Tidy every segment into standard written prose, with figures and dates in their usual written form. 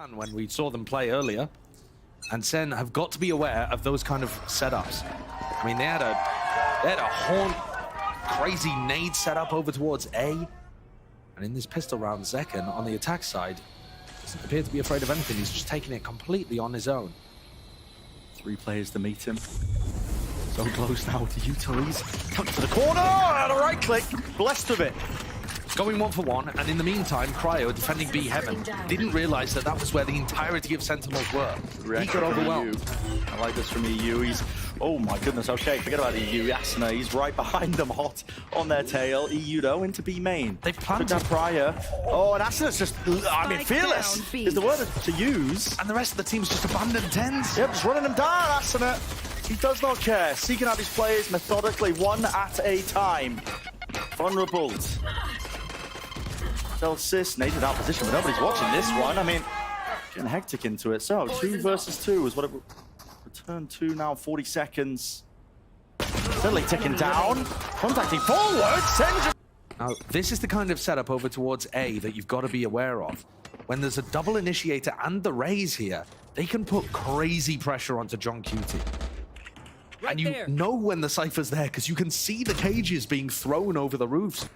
plan when we saw them play earlier. And Sen have got to be aware of those kind of setups. I mean, they had a haunt, crazy nade setup over towards A. And in this pistol round, Zekken on the attack side doesn't appear to be afraid of anything. He's just taking it completely on his own. 3 players to meet him. So close now to Utilities. Comes to the corner, and a right click. Blessed with it. Going 1-for-1, and in the meantime, Cryo, defending B Heaven, didn't realize that that was where the entirety of Sentinels were. He got overwhelmed. I like this from EU. He's, oh my goodness, okay, forget about EU. Yasna, he's right behind them, hot on their tail. EU, though, into B main. They've planted that prior. Oh, and Asna's just, I mean, fearless is the word to use. And the rest of the team's just abandoned tens. Yep, just running them down, Asna. He does not care. Seeking out his players methodically, one at a time. Vulnerables. Celsius, naded out position, but nobody's watching this one. I mean, getting hectic into it. So, 2 versus 2 is what it returned to now, 40 seconds. Steadily ticking down. Contacting forward, sends it. Now, this is the kind of setup over towards A that you've got to be aware of. When there's a double initiator and the raise here, they can put crazy pressure onto John Cutie. And you know when the Cypher's there because you can see the cages being thrown over the roofs.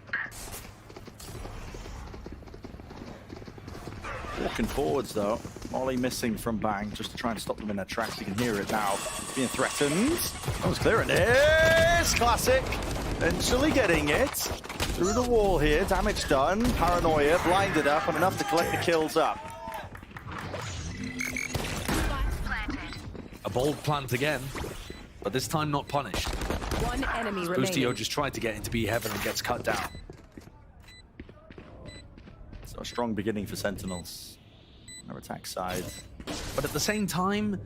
Walking forwards though, Ollie missing from Bang just to try and stop them in their tracks. You can hear it now, being threatened. That was clear, and it's classic. Eventually getting it through the wall here. Damage done, paranoia, blinded up, and enough to collect the kills up. A bold plant again, but this time not punished. One enemy remaining. Boostio just tried to get into B Heaven and gets cut down. So a strong beginning for Sentinels on their attack side. But at the same time,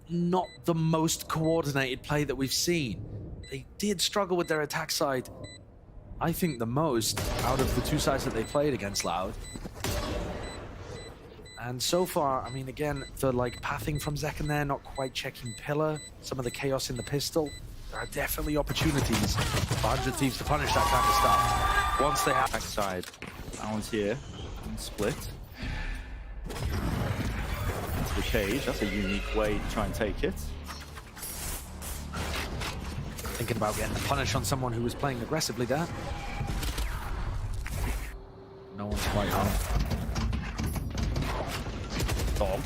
not the most coordinated play that we've seen. They did struggle with their attack side, I think the most, out of the 2 sides that they played against Loud. And so far, I mean, again, the pathing from Zekken there, not quite checking pillar, some of the chaos in the pistol. There are definitely opportunities for 100 Thieves to punish that kind of stuff. Once they have... Back side, balance here, and split. Into the cage, that's a unique way to try and take it. Thinking about getting a punish on someone who was playing aggressively there. No one's quite home. Dog.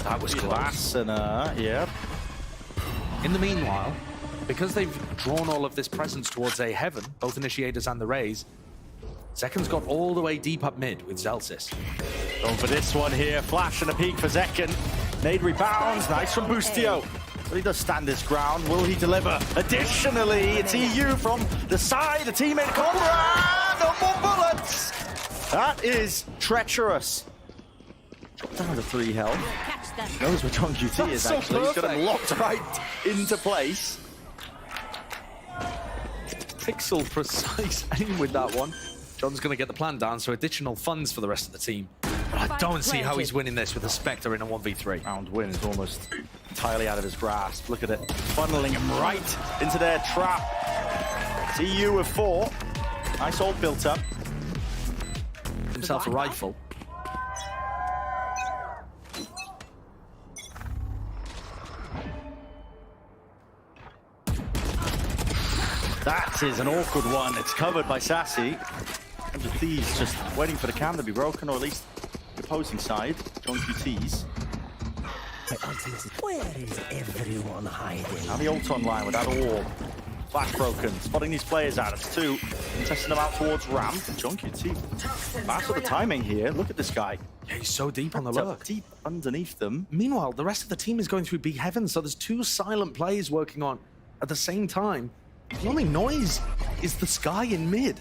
That was close. And yeah. In the meanwhile, because they've drawn all of this presence towards A Heaven, both initiators and the raise, Zekken's got all the way deep up mid with Zelsis. Going for this one here, flash and a peek for Zekken. Nade rebounds, nice from Boostio. But he does stand his ground, will he deliver? Additionally, it's EU from the side, a teammate Conrad, no more bullets! That is treacherous. Drop down to 3 health. Knows where John QT is so actually. He's got him perfect. locked right into place. Pixel precise aim with that one. John's going to get the plan down, so additional funds for the rest of the team. But I don't see how he's winning this with a Spectre in a 1v3. Round win is almost entirely out of his grasp. Look at it, funneling him right into their trap. It's EU with 4. Nice ult built up. Himself a rifle. That is an awkward one. It's covered by Sassy. And the Thieves just waiting for the cam to be broken, or at least the opposing side. John QT's. Where is everyone hiding? Now the ult online with that orb. Flash broken. Spotting these players out. It's 2. And testing them out towards ramp. John QT. Fast with the timing here. Look at this guy. Yeah, he's so deep on the lurk. Deep underneath them. Meanwhile, the rest of the team is going through B Heaven, so there's 2 silent plays working on at the same time. The only noise is the sky in mid.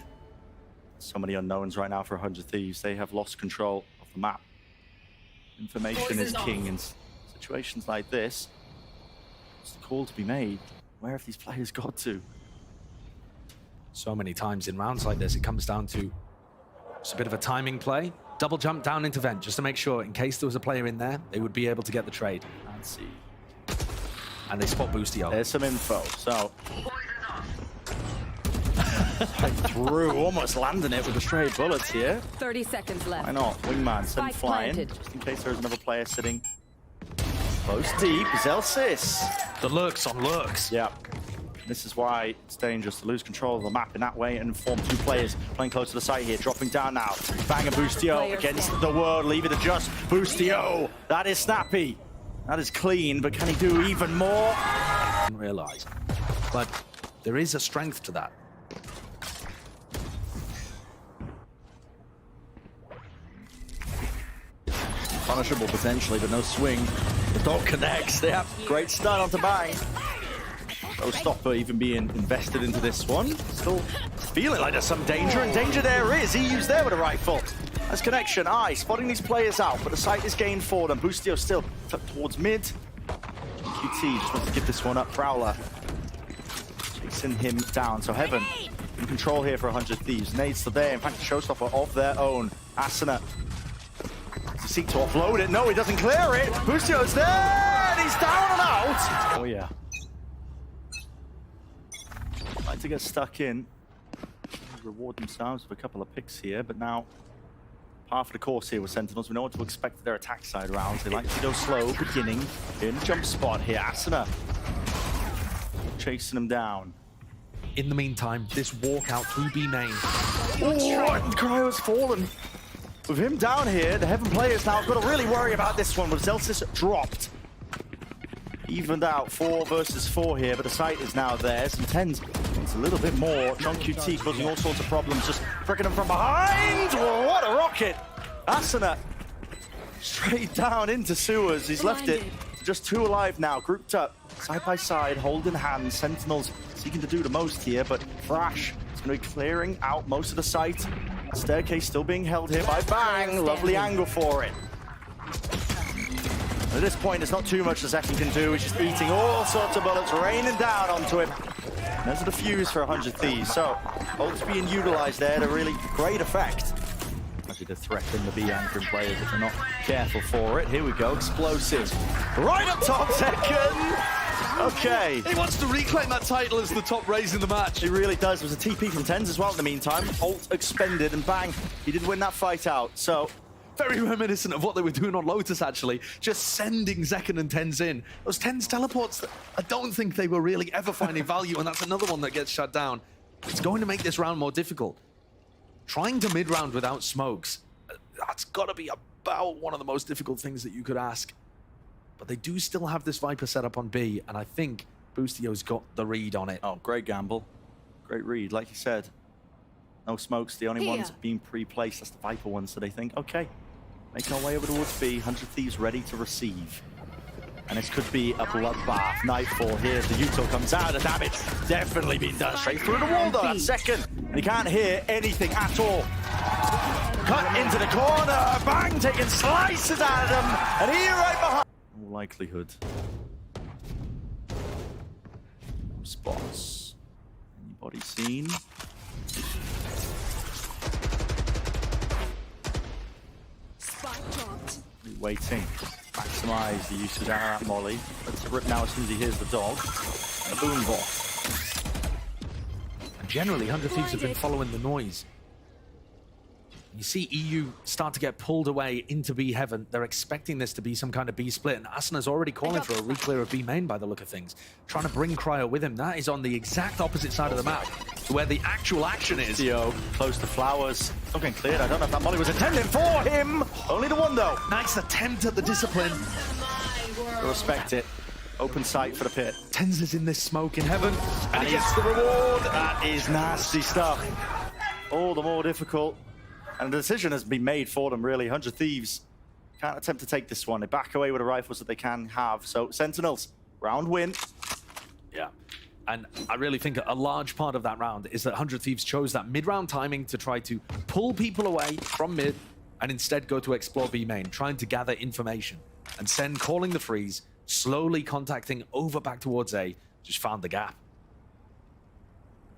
So many unknowns right now for 100 Thieves. They have lost control of the map. Information is king in situations like this. It's the call to be made. Where have these players got to? So many times in rounds like this, it comes down to just a bit of a timing play. Double jump down into vent, just to make sure, in case there was a player in there, they would be able to get the trade. And see. And they spot Boostio. There's some info. So Right through, almost landing it with a stray bullet here. 30 seconds left. Why not? Wingman, send Spike flying, planted. just in case there's another player sitting close deep. Zelsis. The lurks on lurks. Yeah. This is why it's dangerous to lose control of the map in that way and inform two players playing close to the site here. Dropping down now. Bang and Boostio Player against stand. the world. Leave it to just Boostio. That is snappy. That is clean, but can he do even more? Didn't realize. But there is a strength to that. Punishable potentially, but no swing. The dog connects. Yeah, great start onto Bang. No stopper even being invested into this one. Still feeling like there's some danger, and danger there is. EU's there with a rifle. That's connection. Eye spotting these players out, but the site is gained for them. Boostio still tucked towards mid. QT just wants to give this one up. Prowler chasing him down. So Heaven in control here for 100 Thieves. Nade's still there. In fact, the showstopper of their own. Asuna to seek to offload it. No, he doesn't clear it. Boostio's there, and he's down and out. Oh yeah. Like to get stuck in. Reward themselves with a couple of picks here, but now half of the course here with Sentinels. We know what to expect at their attack side rounds. They like to go slow, beginning in the jump spot here. Asuna chasing him down. In the meantime, this walkout through B main. Oh, Cryo's fallen. With him down here, the Heaven players now have got to really worry about this one with Zelsis dropped. Evened out 4 versus 4 here, but the site is now theirs. And Tens wants a little bit more. John QT causing all sorts of problems, just fricking him from behind. Whoa, what a rocket! Asuna straight down into sewers. He's left it just 2 alive now, grouped up, side by side, holding hands. Sentinels seeking to do the most here, but Thrash is going to be clearing out most of the site. Staircase still being held here by Bang. Lovely angle for it. At this point, there's not too much the Zekin can do. He's just eating all sorts of bullets, raining down onto him. And there's a defuse for 100 Thieves. So, ults being utilized there to really great effect. Actually, to threaten the B anchoring players if they're not careful for it. Here we go, explosive. Right up top, Zekin. Okay. He wants to reclaim that title as the top raise in the match. He really does. There was a TP from Tens as well in the meantime. Ult expended, and Bang, he did win that fight out. So, very reminiscent of what they were doing on Lotus, actually. Just sending Zekin and Tens in. Those Tens teleports, I don't think they were really ever finding value, and that's another one that gets shut down. It's going to make this round more difficult. Trying to mid-round without smokes, that's got to be about one of the most difficult things that you could ask. But they do still have this Viper set up on B, and I think Boostio's got the read on it. oh, great gamble. Great read, like you said. No smokes, the only ones being pre-placed. That's the Viper ones, so they think, okay, make our way over towards B. 100 Thieves ready to receive. And this could be a bloodbath. Nightfall here as the Util comes out. The damage definitely being done straight through the wall, though. That second, and he can't hear anything at all. Cut into the corner. Bang, taking slices out of them. And here right behind. No likelihood. No spots. Anybody seen? Waiting. Maximize the usage out of that molly. Let's rip now as soon as he hears the dog. And a boom bot. And generally, 100 Thieves have been following the noise. You see EU start to get pulled away into B heaven. They're expecting this to be some kind of B split, and Asuna's already calling for a re-clear of B main by the look of things. Trying to bring Cryo with him. That is on the exact opposite side of the map to where the actual action is. Theo close to Flowers. Not getting cleared. I don't know if that molly was intended for him. Only the one though. Nice attempt at the discipline. I respect it. Open sight for the pit. Tens is in this smoke in heaven. And he gets the reward. That is nasty stuff. All the more difficult. And the decision has been made for them, really. 100 Thieves can't attempt to take this one. They back away with the rifles that they can have. So, Sentinels, round win. Yeah. And I really think a large part of that round is that 100 Thieves chose that mid-round timing to try to pull people away from mid and instead go to explore B main, trying to gather information. And Sen calling the freeze, slowly contacting over back towards A, just found the gap.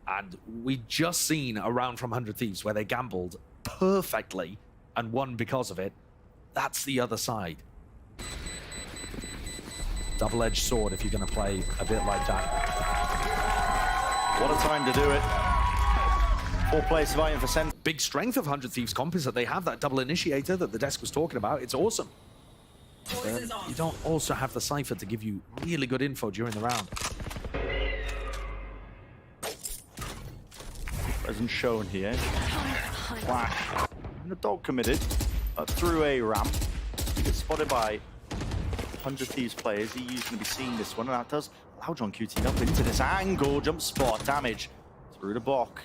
And we just seen a round from 100 Thieves where they gambled perfectly and won because of it. That's the other side. Double-edged sword if you're going to play a bit like that. What a time to do it. 4 players surviving for Sentinels. Big strength of 100 Thieves comp is that they have that double initiator that the desk was talking about. It's awesome. You don't also have the Cypher to give you really good info during the round. Presence shown here. Flash. And the dog committed up through a ramp. He gets spotted by 100 Thieves players. EU's going to be seeing this one, and that does allow John QT up into this angle. Jump spot, damage through the box.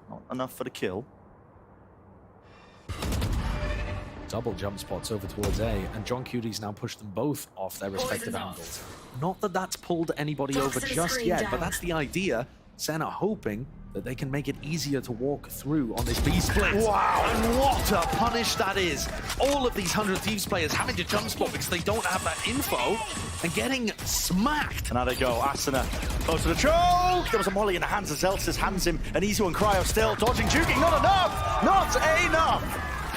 Not enough for the kill. Double jump spots over towards A, and John QT's now pushed them both off their respective angles. Not that that's pulled anybody over just yet, but that's the idea. Sen are hoping that they can make it easier to walk through on this B split. Wow. And what a punish that is. All of these 100 Thieves players having to jump spot because they don't have that info and getting smacked. And now they go. Asuna close to the choke. There was a molly in the hands of Zelsis. Hands him. An easy one. Cryo still dodging, juking. Not enough. Not enough.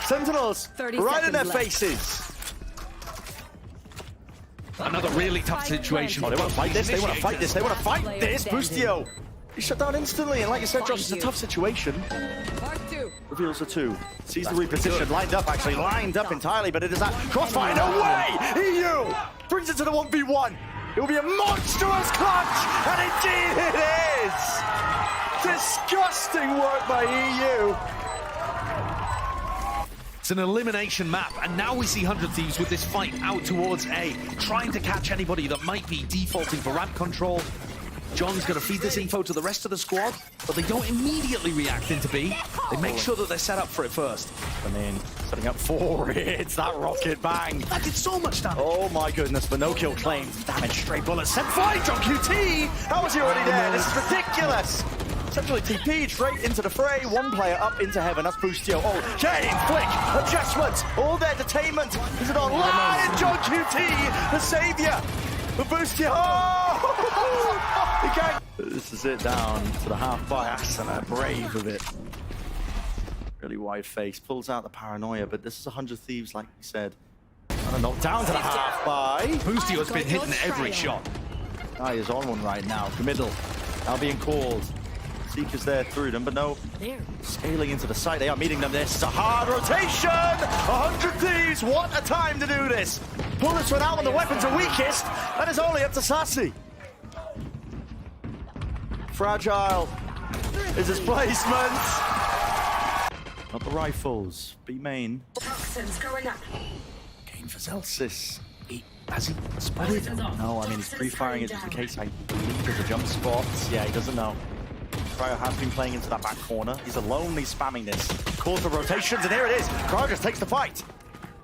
Sentinels right in their faces. Another really tough situation. Oh, they want to fight this. They want to fight this. They want to fight this. Boostio. He's shut down instantly, and like you said, Josh, it's a tough situation. Reveals the 2. Sees the reposition, lined up entirely, but it is that crossfire. No way! EU brings it to the 1v1. It will be a monstrous clutch, and indeed it is! Disgusting work by EU. It's an elimination map, and now we see 100 Thieves with this fight out towards A, trying to catch anybody that might be defaulting for ramp control. John's going to feed this info to the rest of the squad, but they don't immediately react into B. They make sure that they're set up for it first. And then setting up for it. It's that rocket bang. That did so much damage. Oh my goodness, but no kill claimed. Damage, straight bullets. Sent flying, John QT! How was he already there? This is ridiculous. Essentially TP'd straight into the fray. 1 player up into heaven. That's Boostio. Oh, chain, flick, adjustment. All their detainment. Is it online? John QT, the savior. The Boostio. Oh! He can't. This is it down to the half by Asuna. Brave of it. Really wide face. Pulls out the paranoia, but this is 100 Thieves, like we said. And a knock down to the half by. Boostio's been hitting every shot. Guy is on one right now. The middle. Now being called. Seekers there through them, but no. Scaling into the site. They are meeting them. This is a hard rotation. 100 Thieves. What a time to do this. Pull this one out when the weapons are weakest. That is only up to Sassy. Fragile is his placement. Not the rifles. B main. Gain for Zelsis. Has he spotted? No, I mean, he's pre-firing it just in case. I believe there's a jump spot. Yeah, he doesn't know. Cryo has been playing into that back corner. He's alone, he's spamming this. Calls for rotations, and here it is. Cryo just takes the fight.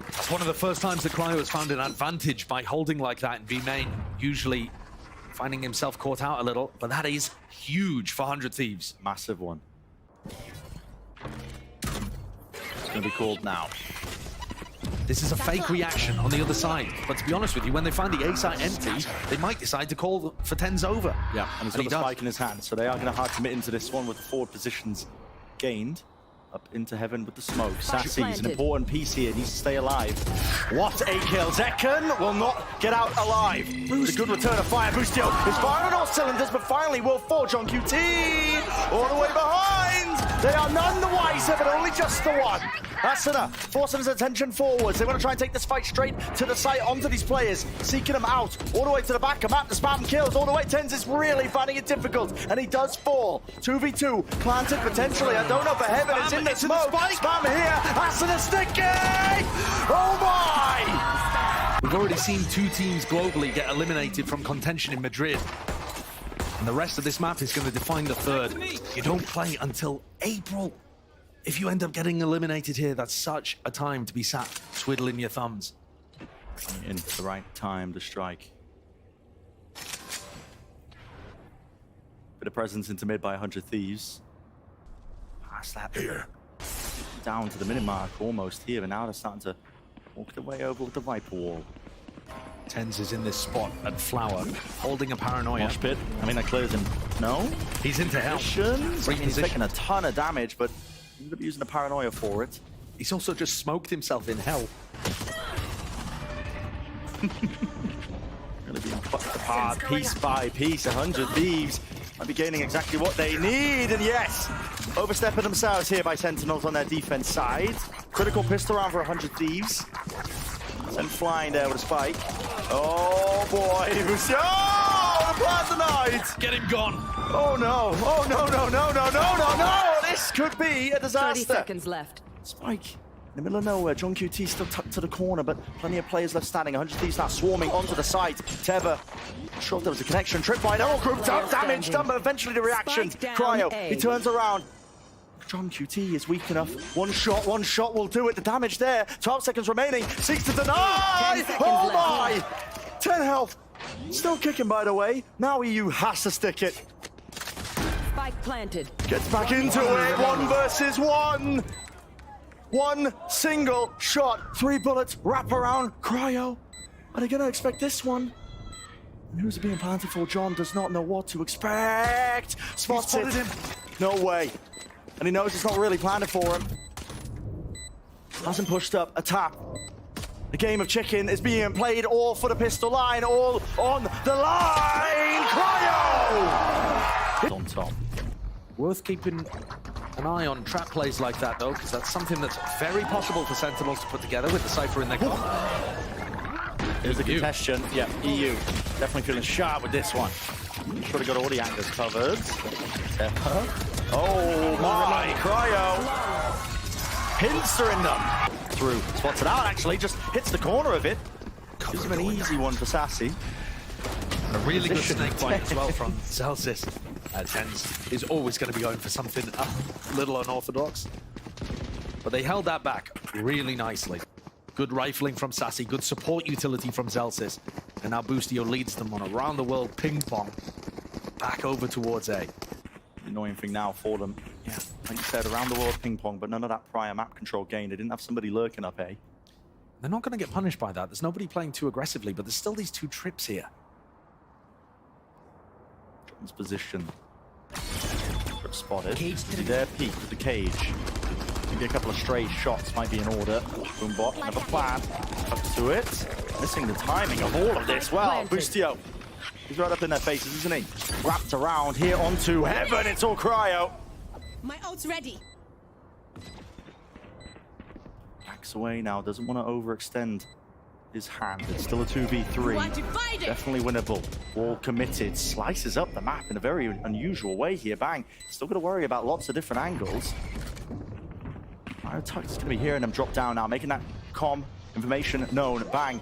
It's one of the first times that Cryo has found an advantage by holding like that in B main. Usually finding himself caught out a little, but that is huge for 100 Thieves. Massive one. It's going to be called now. This is a fake reaction on the other side. But to be honest with you, when they find the A site empty, they might decide to call for 10s over. Yeah, and he's got the spike in his hand, so they are going to hard commit into this one with the forward positions gained. Up into heaven with the smoke. Sassy is an important piece here. Needs to stay alive. What a kill. Zekken will not get out alive. With a good return of fire. Boostio is firing on all cylinders, but finally will fall. John QT all the way behind. They are none the wiser, but only just the one. Asuna forcing his attention forwards. They want to try and take this fight straight to the site onto these players, seeking them out all the way to the back. A map, the spam kills all the way. Tens is really finding it difficult, and he does fall. 2v2 planted potentially. I don't know for heaven. It's in the smoke. Spam here. Asuna sticky. Oh my! We've already seen 2 teams globally get eliminated from contention in Madrid. And the rest of this map is going to define the 3rd. You don't play until April. If you end up getting eliminated here, that's such a time to be sat twiddling your thumbs. In the right time to strike. Bit of presence into mid by 100 Thieves. Past that here. Down to the minute mark almost here, and now they're starting to walk their way over with the Viper wall. Tens is in this spot at Flower, holding a paranoia. Mosh pit. I mean, that clears him. No? He's into hell. He's taking a ton of damage, but he ended up using the paranoia for it. He's also just smoked himself in hell. Really being plucked apart piece by piece. 100 Thieves Might be gaining exactly what they need, and yes, overstepping themselves here by Sentinels on their defense side. Critical pistol round for 100 Thieves. Sent flying there with a spike. Oh boy, oh, the plan's denied. Get him gone. Oh no, oh no, no, no, no, no, no, no! This could be a disaster. 30 seconds left. Spike in the middle of nowhere. John QT still tucked to the corner, but plenty of players left standing. 100 Thieves start swarming onto the site. Teva, not sure if there was a connection. Tripwire, they're all grouped up, damage done, but eventually the reaction. Cryo, he turns around. John QT is weak enough. One shot will do it. The damage there. 12 seconds remaining. Seeks to deny. Oh my! 10 health. Still kicking, by the way. Now EU has to stick it. Spike planted. Gets back into it. 1 versus 1. One single shot. 3 bullets. Wrap around. Cryo. Are they going to expect this one? And who's it being planted for? John does not know what to expect. Spotted him. No way. And he knows it's not really planted for him. Hasn't pushed up a tap. The game of chicken is being played all for the pistol line, all on the line. Cryo! On top. Worth keeping an eye on trap plays like that, though, because that's something that's very possible for Sentinels to put together with the Cypher in their corner. Here's the congestion. Yeah, EU definitely feeling sharp with this one. Should have got all the angles covered. Oh my, Cryo! Pincering them! Through, spots it out actually, just hits the corner of it. Gives him an easy one for Sassy. And a really good snake bite as well from Celsius. Tens is always going to be going for something a little unorthodox. But they held that back really nicely. Good rifling from Sassy, good support utility from Celsius. And now Boostio leads them on a round-the-world ping-pong back over towards A. Annoying thing now for them. Yeah, like you said, around the world ping pong, but none of that prior map control gain. They didn't have somebody lurking up, eh? They're not going to get punished by that. There's nobody playing too aggressively, but there's still these 2 trips here. John's position. Trip spotted. There, peek with the cage. Maybe a couple of stray shots might be in order. Boombot, another plan. Up to it. Missing the timing of all of this. Well, Boostio. He's right up in their faces, isn't he? Wrapped around here onto heaven. It's all Cryo. My ult's ready. Backs away now. Doesn't want to overextend his hand. It's still a 2v3. Definitely winnable. All committed. Slices up the map in a very unusual way here. Bang. Still got to worry about lots of different angles. Tuck's going to be hearing them drop down now, making that information known. Bang.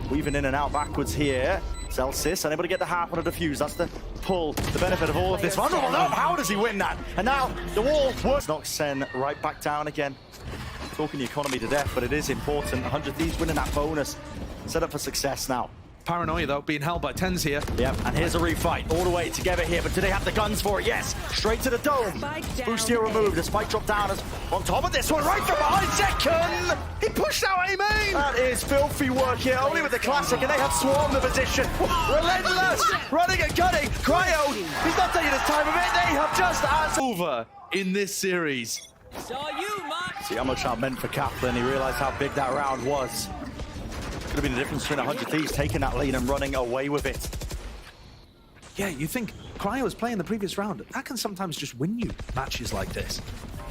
Weaving in and out backwards here. Celsius, unable to get the half on a defuse. That's the pull, the benefit of all of this. Vulnerable, no, how does he win that? And now the wall works. Knocks Sen right back down again. Talking the economy to death, but it is important. 100 Thieves winning that bonus. Set up for success now. Paranoia, though, being held by Tens here. Yep, and here's a refight all the way together here, but do they have the guns for it? Yes, straight to the dome. Boostio removed, the spike drop down as on top of this one, right from behind, second! He pushed out a main! That is filthy work here, only with the classic, and they have swarmed the position. Relentless, running and gunning. Cryo, he's not taking his time of it, they have just as over in this series. Saw you, Mark. See how much that meant for Kaplan, he realized how big that round was. Could have been the difference between 100 Thieves taking that lead and running away with it. Yeah, you think Cryo was playing the previous round. That can sometimes just win you matches like this.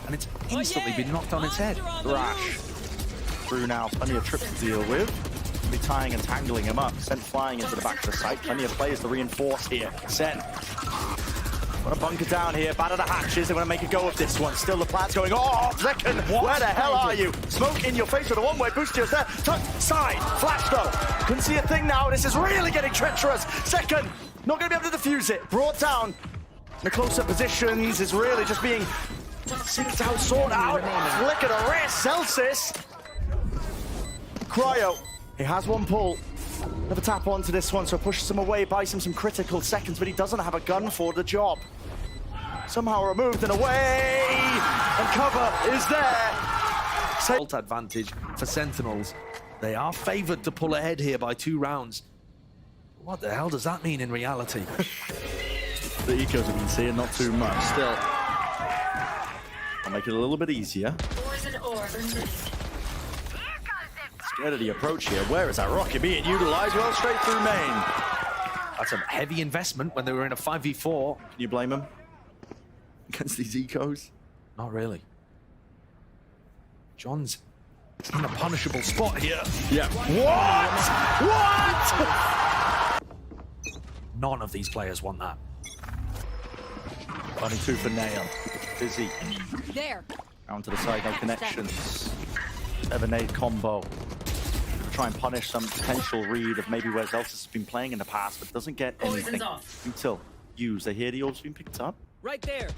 And it's instantly been knocked on its head. Rash. Through now, plenty of trips to deal with. Be tying and tangling him up. Sent flying into the back of the site. Plenty of players to reinforce here. Sen. Want to bunker down here, batter the hatches. They want to make a go of this one. Still the plan's going, oh, second, where the hell are you? Smoke in your face with a one-way boost. Just there. Tuck, side, flash though. Couldn't see a thing now. This is really getting treacherous. Second, not going to be able to defuse it. Brought down. In the close-up positions is really just being synced out, sought out. Flick of the wrist, Celsius. Cryo, he has one pull. Another tap onto this one, so pushes him away, buys him some critical seconds, but he doesn't have a gun for the job. Somehow removed and away, and cover is there. Ult advantage for Sentinels. They are favored to pull ahead here by 2 rounds. What the hell does that mean in reality? The ecos have been seeing not too much. Still, I'll make it a little bit easier. Scared of the approach here. Where is that rocket being utilized? Well, straight through main. That's a heavy investment when they were in a 5v4. Can you blame him against these ecos? Not really. John's in a punishable spot here. Yeah. What? None of these players want that. 22 for Nail. Busy. There. Down to the side, no connections. Nade combo. Try and punish some potential read of maybe where Zelsis has been playing in the past, but doesn't get anything until use. They hear the orb's been picked up. Right there.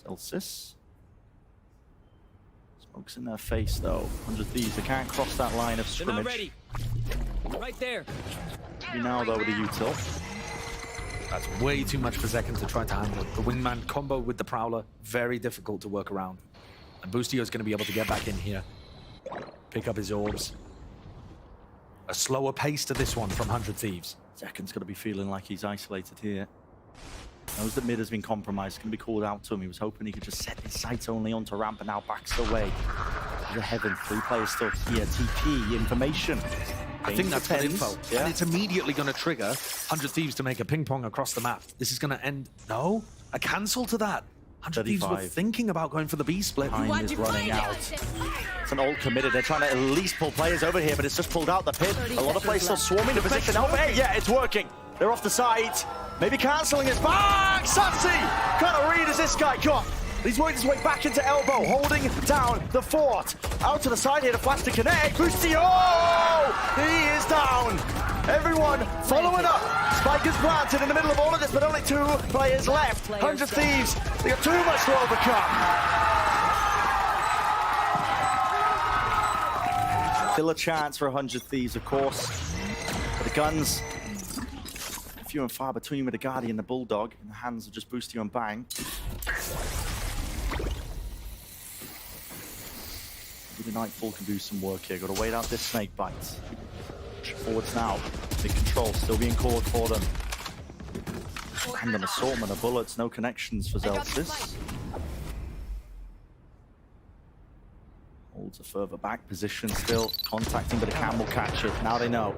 Zelsis. Smoke's in their face though. 100 Thieves, they can't cross that line of They're not scrimmage. ready. Right there. Now though with the util. That's way too much for Zekken to try to handle. The wingman combo with the Prowler, very difficult to work around. And Boostio's going to be able to get back in here. Pick up his orbs. A slower pace to this one from 100 Thieves. Zekken's going to be feeling like he's isolated here. Knows that mid has been compromised. It's going to be called out to him. He was hoping he could just set his sights only onto ramp and now backs away. The Heaven, 3 players still here. TP, information. I think that's good info. Yeah. And it's immediately going to trigger 100 Thieves to make a ping pong across the map. This is going to end... No? A cancel to that. 100 Thieves were thinking about going for the B split. Time is running out. It's an ult committed. They're trying to at least pull players over here, but it's just pulled out the pit. A lot of players still swarming to position. Oh, hey, yeah, it's working. They're off the side. Maybe cancelling his back. Sassy! What kind of read is this guy got? He's worked his way back into elbow, holding down the fort. Out to the side here to flash to connect. Boostio! He is down. Everyone following up. Spike is planted in the middle of all of this, but only 2 players left. 100 Thieves. They got too much to overcome. Still a chance for 100 Thieves, of course. But the guns, few and far between with the Guardian, the Bulldog, in the hands of just Boostio and Bang. Maybe Nightfall can do some work here. Got to wait out this snake bite. Forwards now. Big control still being called for them. And an assortment of bullets, no connections for Zelsis. Holds a further back position still, contacting, but a cam will catch it. Now they know.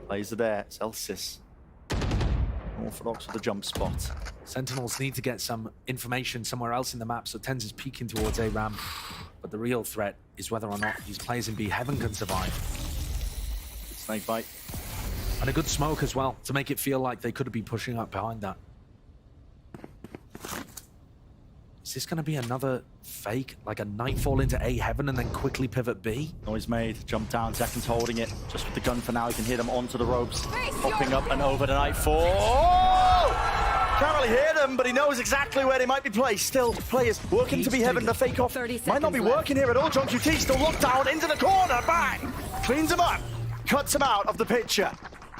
Plays are there. Zelsis. Orthodox with the jump spot. Sentinels need to get some information somewhere else in the map, so Tens is peeking towards A ramp. But the real threat is whether or not these players in B Heaven can survive. Snake bite. And a good smoke as well, to make it feel like they could be pushing up behind that. Is this going to be another fake? Like a Nightfall into A Heaven and then quickly pivot B? Noise made, jump down, Zekken's holding it. Just with the gun for now, he can hit them onto the ropes. Popping up and over to Nightfall. Oh! Can't really hear them, but he knows exactly where they might be placed. Still, players working to be Heaven, the fake off. Might not be working here at all. John QT still locked down into the corner. Bang! Cleans him up, cuts him out of the picture.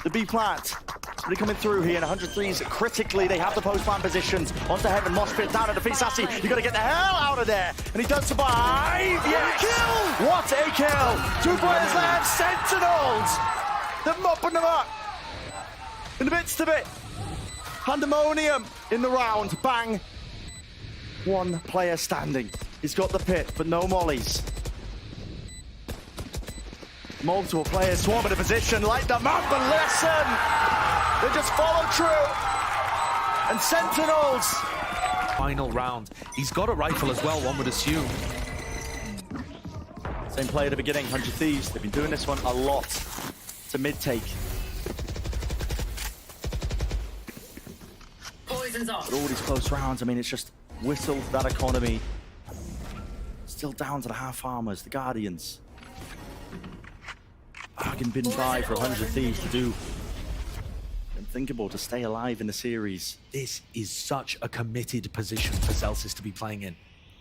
The B plant. Really coming through here, and 100 Thieves critically. They have the post-plant positions. Onto Heaven, Mosh pit down at the feet. Sassy, you got to get the hell out of there. And he does survive. Yes! Kill! What a kill! 2 players left. Sentinels! They're mopping them up. In the midst of it. Pandemonium in the round. Bang. 1 player standing. He's got the pit, but no mollies. Multiple players swarm into position, light them up and listen. They just follow true. And Sentinels. Final round. He's got a rifle as well, one would assume. Same play at the beginning, 100 Thieves. They've been doing this one a lot. It's a mid-take. Poison's off. But all these close rounds, I mean, it's just whistled that economy. Still down to the half armors, the Guardians. Bargain bin buy for 100 Thieves to do unthinkable to stay alive in the series. This is such a committed position for Zelsis to be playing in.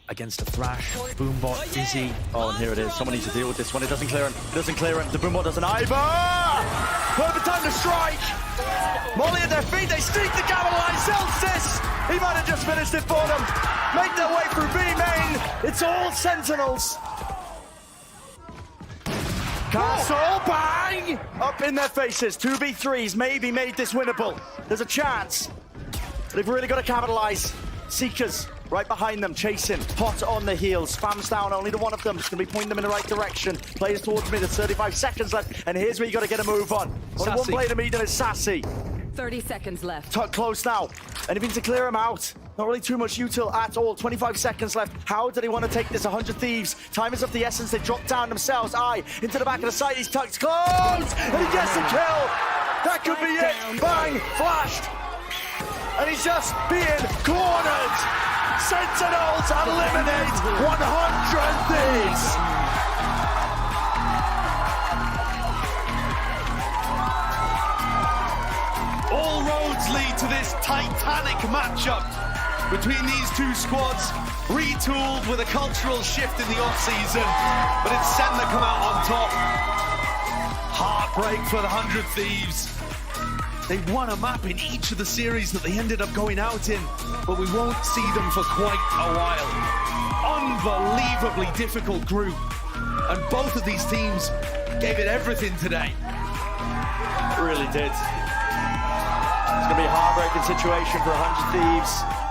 Against a Thrash, Boombot, Dizzy. Oh, and here it is. Someone needs to deal with this one. It doesn't clear him. It doesn't clear him. The Boombot doesn't either. Perfect time to strike. Molly at their feet. They sneak the capitalize. Zelsis. He might have just finished it for them. Make their way through B main. It's all Sentinels. Castle, bang! Up in their faces. 2v3s maybe made this winnable. There's a chance. They've really got to capitalize. Seekers right behind them, chasing. Hot on the heels. Spams down. Only the one of them is going to be pointing them in the right direction. Players towards me. There's 35 seconds left. And here's where you got to get a move on. Only one player to meet them is Sassy. 30 seconds left. Tuck close now. Anything to clear him out. Not really too much util at all. 25 seconds left. How do they want to take this? 100 Thieves. Time is of the essence. They drop down themselves. Into the back of the site. He's tucked close. And he gets the kill. That could be it. Bang. Flashed. And he's just being cornered. Sentinels eliminate 100 Thieves. All roads lead to this titanic matchup between these two squads, retooled with a cultural shift in the off-season, but it's Sen that come out on top. Heartbreak for the 100 Thieves. They won a map in each of the series that they ended up going out in, but we won't see them for quite a while. Unbelievably difficult group, and both of these teams gave it everything today. Really did. It's going to be a heartbreaking situation for 100 Thieves.